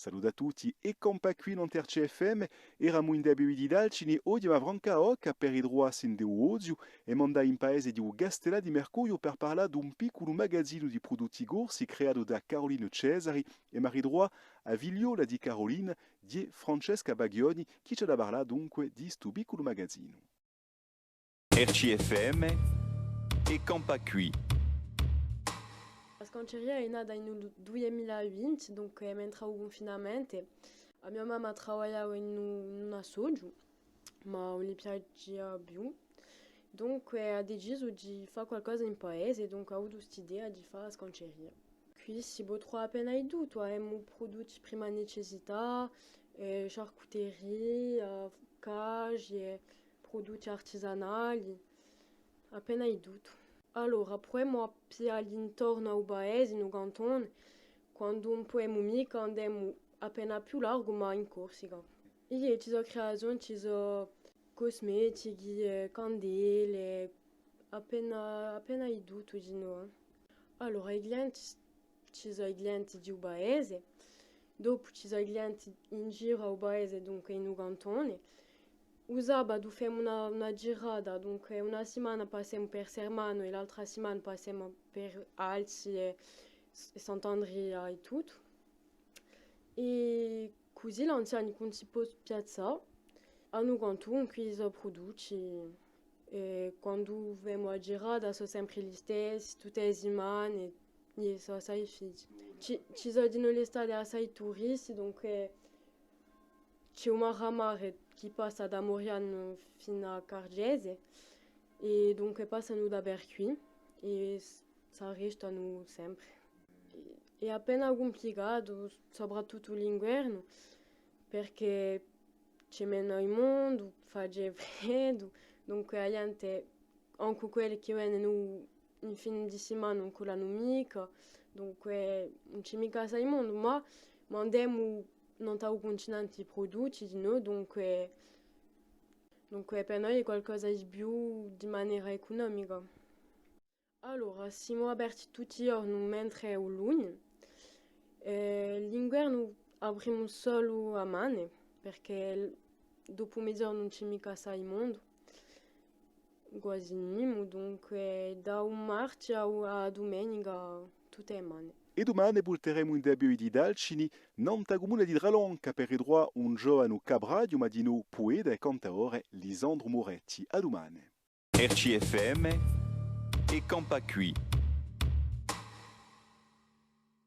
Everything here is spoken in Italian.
Saluda a tutti e compa qui non ter CFM eravamo in debito di dalcini oggi ma branca oca per i droit in de odio e manda in paese di Gastella di Mercurio per parlare di un piccolo magazzino di prodotti gorsi creato da Caroline Cesari e Marie Droit a Vigliola di Caroline di Francesca Baglioni che ci da parlare dunque di sto piccolo magazzino. RCFM e Campa Qui. La scanceria è nata nel 2020, dunque mentre il confinamento. A mia mamma lavorava in un assoggio, ma non gli piaceva più. Dunque ha deciso di fare qualcosa in paese, dunque ha avuto quest'idea di fare la scanceria. Qui si può trovare appena di tutto, abbiamo prodotti di prima necessità, charcuterie, cage, prodotti artigianali, appena di tutto. Allora, proviamo all'intorno al paese, no cantone, quando non possiamo mica andiamo appena più largo, ma in Corsica. E ci sono creazioni, ci sono cosmetici, candele, appena di tutto di noi. Allora, i clienti, ci sono i clienti di un paese, dopo ci sono i clienti in giro al paese, dunque in un cantone. Il sabato facciamo una girata, dunque una settimana passiamo per Sermano e l'altra settimana passiamo per Alci e Sant'Andrea e tutto. E così l'anziani con si può piazzare, hanno canton qui sono prodotti. E quando vediamo la girata sono sempre gli stessi, tutte le settimane, e sono assai fighi. Ci sono di noi l'estate assai turisti, dunque c'è una ramare che passa da Moriano fino a Cargese e dunque passano da per qui e si restano sempre. È appena complicato, soprattutto l'inverno, perché c'è meno il mondo, fa freddo, dunque la gente, anche quelli che vengono in fine di settimana non collano mica, dunque non c'è mica assai mondo, ma andiamo non ha continente prodotti di noi, dunque per noi è qualcosa di più di maniera economica. Allora, siamo aperti tutti i giorni mentre è il luglio. L'inverno apriamo solo a mane, perché dopo mezz'ora non c'è mica assai mondo. Quasi nulla, dunque da un marzo a domenica tutto è mane. E domani porteremo in debito di dalcini non ta comune di Dralonca per i droit un giovane cabradio ma di no poeta e cantaore Lisandro Moretti. A domani. RCFM e Campa Qui.